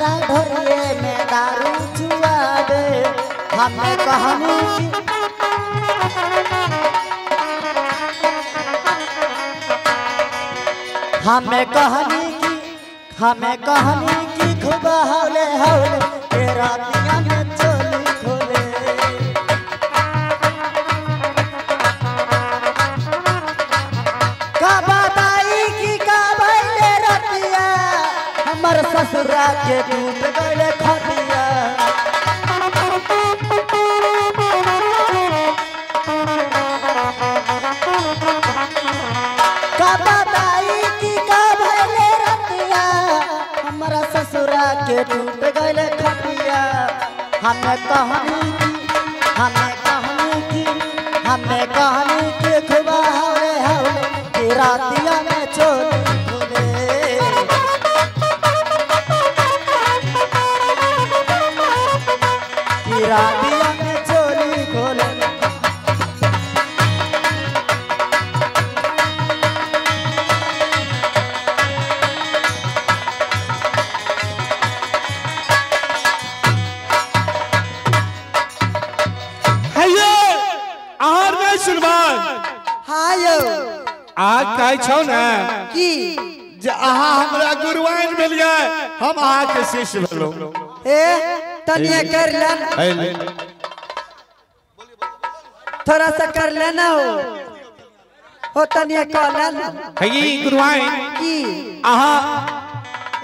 हमरा ढोरिए में दारू चुआ दे हमें कहनी की खूब हौले हौले तेरा दिया में चोली खोले का बताई की का भइले रतिया हमर ससुरा के टूट गइले खटिया का बताई की का भइले रतिया हमरा ससुरा के टूट गइले खटिया हमें कहनी की खूब हौले हौले कि रातिया में चोली खोले कि रातिया में चोली खोले आज कहे छो ना कि हमरा गुरुवाइन मिलिए हम आहा के शिष्य भेलो ए तनिया कर लेन थोड़ा सा कर लेना हो तनिया कर लेना है गुरुवाइन की आहा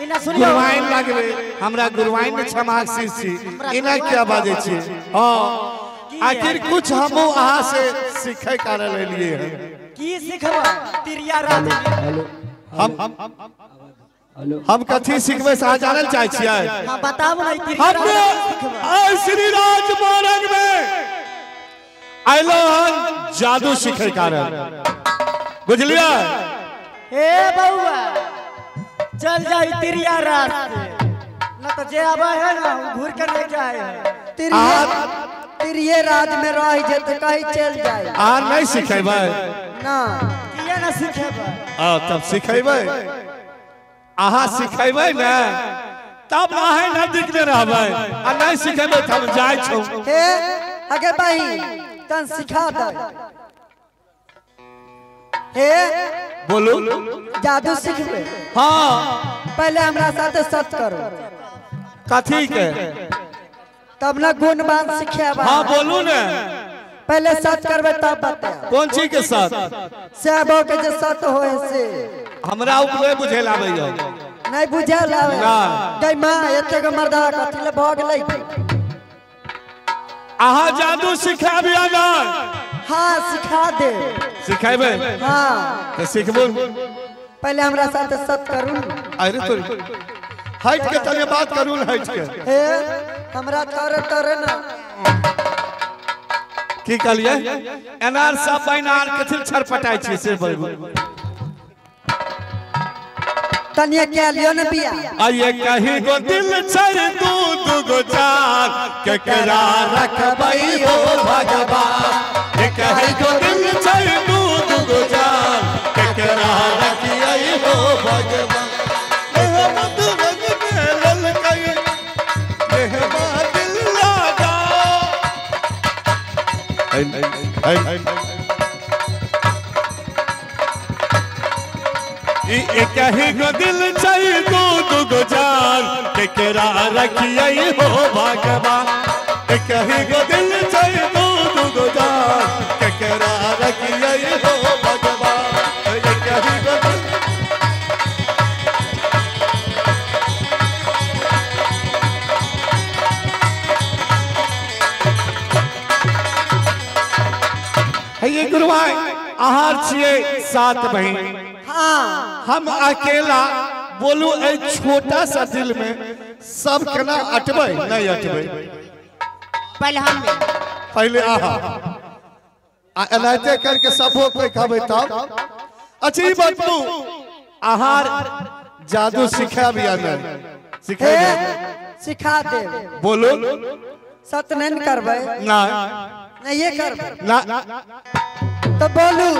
इना सुनियो गुरुवाइन लागबे हमरा गुरुवाइन में क्षमा शिष्य इना क्या बाजे छी हां आखिर कुछ हमो आहा से सीखे कर ले लिए हैं की सिखबा तिरिया राज हम कथी सिखबे से जानल चाहे छियै हां बताबो नहीं तिरिया राज सिखबा श्री राज मार्ग में आइलो हम जादू सीखे कारण बुझलिए ए बउआ चल जाई तिरिया राज न तो जे आबे है ना घूर के ले जाए तिरिया राज में रह जे त कहीं चल जाए आ नहीं सिखेबै ना किया ना सिखेबै तब सिखेबै आहा सिखेबै ना तब आहे न दिखने रहबै आ नहीं सिखेबै तब जाय छौ हे आगे भाई तन सिखा दे हे बोलू जादू सिखबे हां पहले हमरा साथे सत करो कथी के तब ना गुणवान सिखेबा हां बोलू ना पहले सत करबे तब बता कौन चीज के साथ सेबो के जे सत होए से हमरा ऊपर बुझेल आबै यो नहीं बुझेल आवे गई मां एते के मर्दा कथि ले भग ले आहा जादू सिखाबिया ना हां सिखा दे सिखाइबे हां तो सिखबो पहले हमरा साथे सत करू अरे तो हट के तने बात करू हट के हे हमरा तोरे ना की कहलिए एनार सब बैनार कथि छरपटाई छी से बोलबो तनिया के लियो न बिया आइए कहीं गो दिल छर तू गो जान केकरा रखबई हो भगवान ये कहीं गो दिल छर तू गो जान केकरा रखियई हो भगवान कहीं गो दिल चाहिए दो गो जान केकरा रखियई हो भगवान कहीं गो दिल चाहिए दो गो जान केकरा रखियई हो भगवान कहीं गो दिल ये गुरुवाई आहार छिए 7 बहन हम अकेला बोलू ए छोटा सा दिल में सब केना अटबै नहीं अटबै पहले आहा एनाते करके सबो कोई कहबै तब अच्छी बतलू आहार जादू सिखाबिया नहीं सिखाबे सिखा दे बोलो सत नहीं करबै ना नहीं ये करबै ना तो बोलू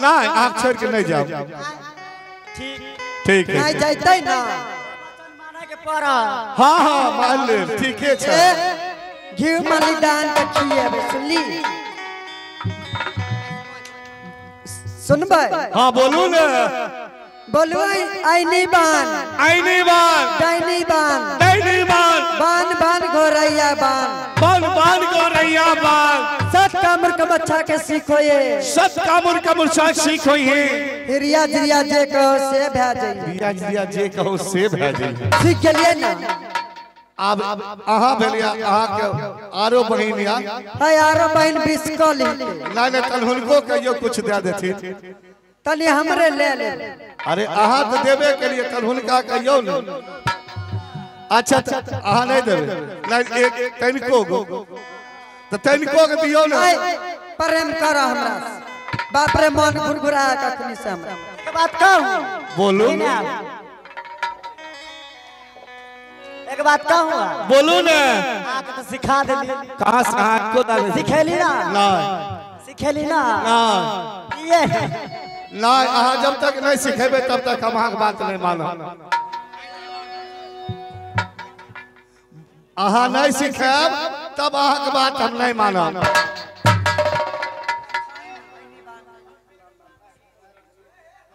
ना आप छोड़ के नहीं जाओ ठीक है नहीं जाते ना हाँ हाँ मान ले ठीक है घी माली दान के खिएबे सुनली सुनबे हाँ बोलू ना बोलू आईनी बान आईनी बान डाइनी बान डाइनी बान बान बान गोरैया बान बान बान गोरैया बान सत कामुर का बच्चा के सीखो ये सत कामुर का मुर्शा सीखो ये हिरिया जिरिया जे कहो से भेजई हिरिया जिरिया जे कहो से भेजई सीख गेलिए ना अब आहा भेलिया आहा के आरो बहिनिया है आरो बहन 20 कली ना ना कल हुनको कहियो कुछ दे देथि तनी हमरे ले ले अरे आहा तो देबे के लिए कल हुनका कहियो न अच्छा आहा नहीं देबे ना एक तनिको तो तनिको के दियो न प्रेम कर हमरा बाप रे मन गुरगुरा कखनी से हमरा के बात कहूं बोलू एक बात कहूं बोलू ना आके तो सिखा देली कहां से हाथ को डाले सिखेली ना ना सिखेली ना ना ये ना आहा जब तक नहीं सिखेबे तब तक हम आहा बात नहीं मानो आहा नहीं सिखेब तब आहा के बात हम नहीं मानो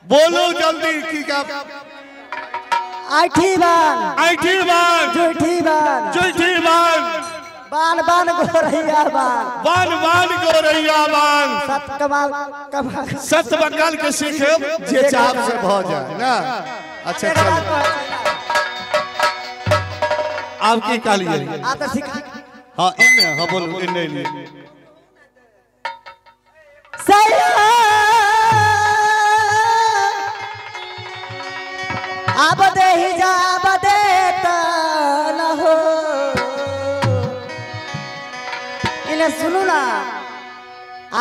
बोलो जल्दी की का आठी बान जुठी बान बान बान गोरैया बान बान बान गोरैया बान सत कमाल सत बंगाल के सीखे जे चाप से भ जाए ना अच्छा चल आप की कालिए आ तो सिखा हां इन्ने हां बोलो इन्ने लिए सैया अब दे ही जा बदेता न हो इन्हें सुनो ना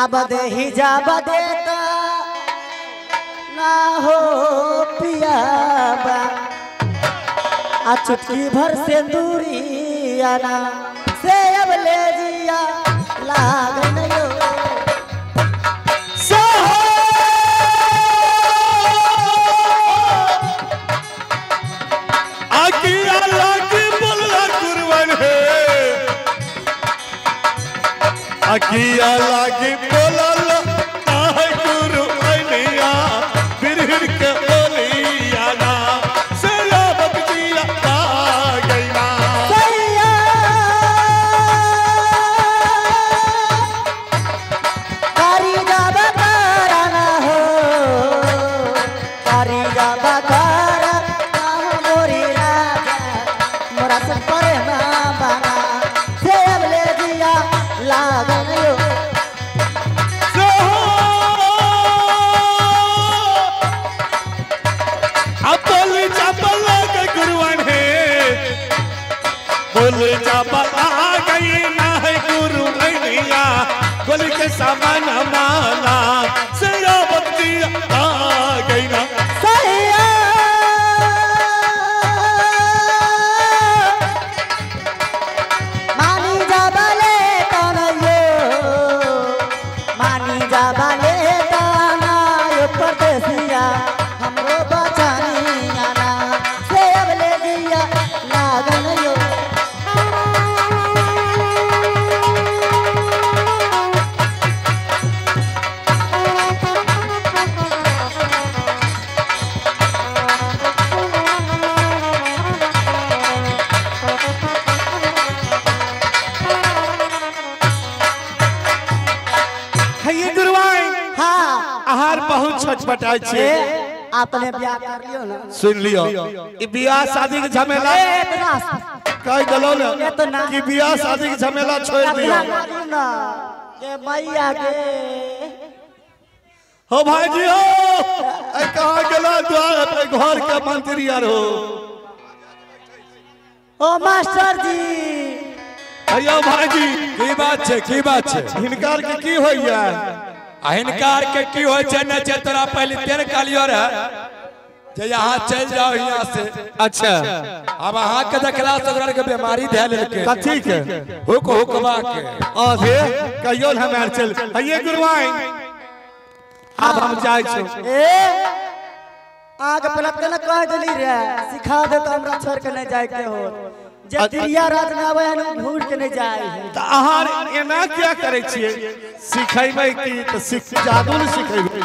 अब दे ही जा बदेता ना हो पियाबा आ चुटकी भर से दूरी आना से अब ले जिया लाग नहीं अकिया लागी बोलल काहे गुरु अनिया बिरहिर के बोलिया ना सेला बकतिया आ गईना सैया कारी जाबा कराना हो कारी जाबा करा ना हो मोरी राजा मोरा से परे ना बना से अब ले दिया लागन यो बोल चापल के गुरुवन है बोल चापल आ गई ना है गुरु अनिया बोल के सामान माना सेला बकतिया आ गई ना सैया मानी जाबले तनयो मानी जाबले तनयो परदेसिया हमरो बचानी आना से अब ले दिया लागन यो ये गुरुवाई हाँ आहार बहुत छटपटाई छे आपने ब्याह कर लियो ना सुन लियो ई बियाह शादी के झमेला इतना कह दलो ये तो ना ना। कि बियाह शादी के झमेला छोड़ दियो ना के मैया के हो भाईजी हो ए कहां गेला द्वार पे घर के मंत्री आर हो ओ मास्टर जी अयो भाईजी की बात छे हिनकार के की होइया हिनकार के की होय छे न जे तोरा पहले तेर कालियो रे जे यहाँ चल जाओ यहाँ से अच्छा अब अहाँ के देखला से ओकरा के बीमारी धै लेके कथी के हुकबा के आधे कहियो हमार चल ये गुरुवाई अब हम जाय छो ए आगे पलट के ना कह दिली रे सिखा दे तो हमरा छोड़ के नहीं जाए के हो जे दिया रात में आवे है घूर के नहीं जाए त आहार एना क्या करे छिए सिखाइबै की त सिख जादू न सिखाइबै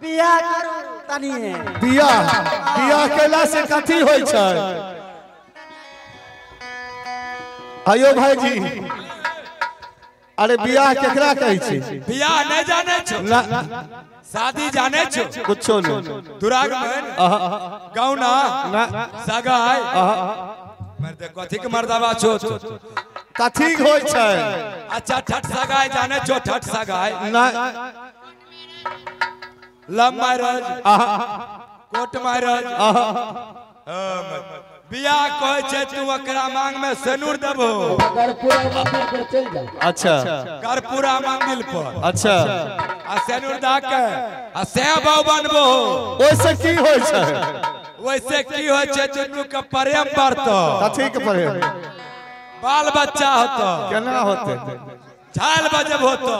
बियाह करू तनी बियाह केला से कथी होय छै आयो भाईजी अरे बियाह केकरा कहै छै बियाह नहीं जाने छो शादी जाने छो कुछो नहीं दुरागमन गौना सगाई मर्द कथी के मर्दावा छो कथी होय छै अच्छा ठट सगाई जाने छो ठट सगाई ना लव मैरिज कोर्ट मैरिज बियाह कहै छै तू ओकरा मांग में सेनुर देबो कर्पूरा मंदिर पर चल जा अच्छा कर्पूरा मंदिर पर अच्छा आ सेनुर दा के आ सेब बनबो ओइसे की होय छै वैसे की होय छै दुनू के प्रेम बढ़तो कथी के पढ़े बाल बच्चा होतो केना होते झाल बजब होतो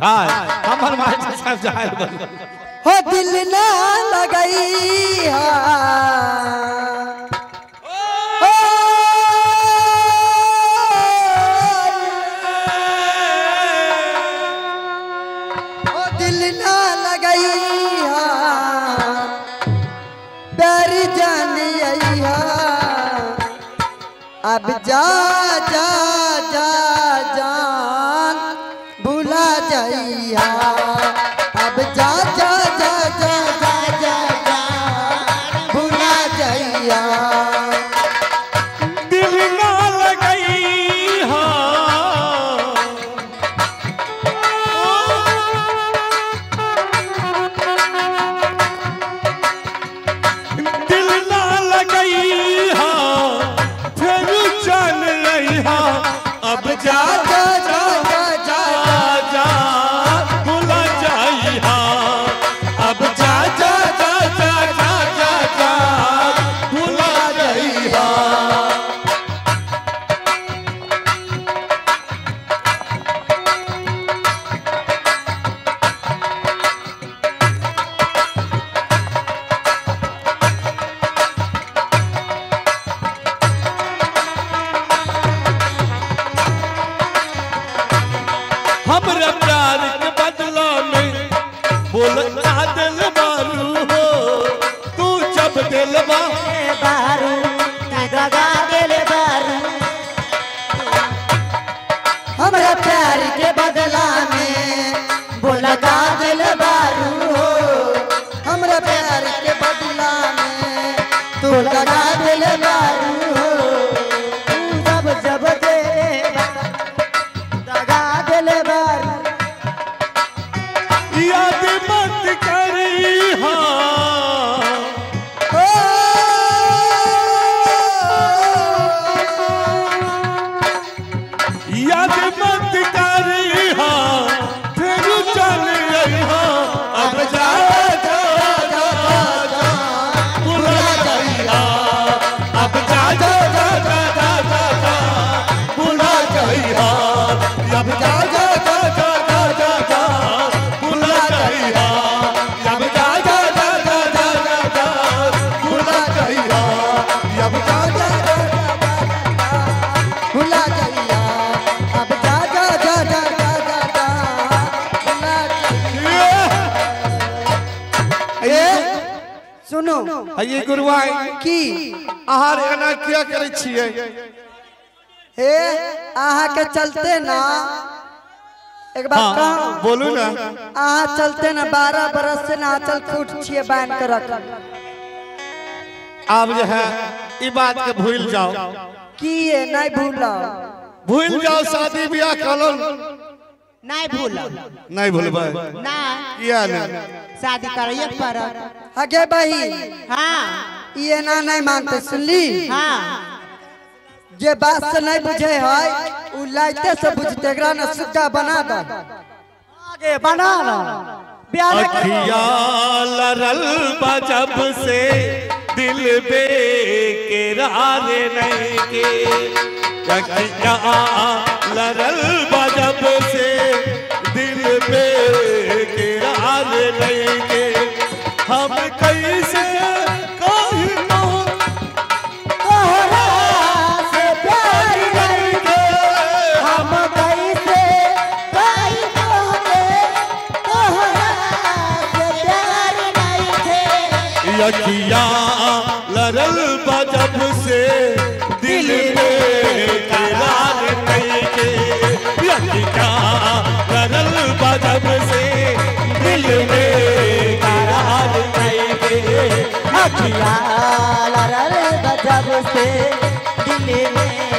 झाल हमर मास्टर साहब झाल बजब हो दिल ना लगई हो दिल ना लगई डर जानी अब जा जा जा जान भुला जाइया अब जा जा जा जा जा जा जान भुला जाइया दिल ना लगई हा दिल ना लगई हा फिर चल रही हा अब जा जा जा जा जा जा भुला जाई हा अब जा जा जा जा जा जा जा भुला जाई हा हमरा प्यार के बदला में बोलता दिल बारू हो तू जब दिलवा बारू दगा दिल बारू हमरा प्यार के बदला में बोला गा दिल बारू हो हमरा प्यार के बदला में तू लगा दिल बारू हो तू जब जब दे दगा दिल बारू याद मत करी हा ओ याद मत करी हा फिर चल रही हा अब जा जा जा जा भुला जाई हा अब जा जा जा जा जा जा जा भुला जाई हा अब जा जा जा जा जा जा जा भुला जाई हा अब जा जा जा जा जा जा जा भुला जाई हा अब जा जा जा भुला जाइया अब जा जा जा जा जा जा जा भुला ए सुनो ये गुरुआई की आहार एना किया करे छिए हे आहा के चलते ना एक बात कहूं बोलू ना आहा चलते ना 12 बरस से ना चल कूट छिए बांध के रख आप जो है ई बात के भूल जाओ की ये नहीं भूला भूल जाओ शादी ब्याह कलो नहीं भूला नहीं भूलबे ना किया ना शादी करिए पर आगे बही हाँ ये ना नहीं मानते सुनली हाँ जे बात से नहीं बुझे है उ लाइटे से बुझते एकरा ना सुग्गा बना दे आगे बना ना अखिया लरल बजब से दिल बेकरार नहीं के अखिया लरल बजब से दिल बेकरार नहीं के हम कैसे यखिया लरल बजब से दिल में करार नहीं के यखिया लरल बजब से दिल में करार नहीं के अखिया लरल बजब से दिल में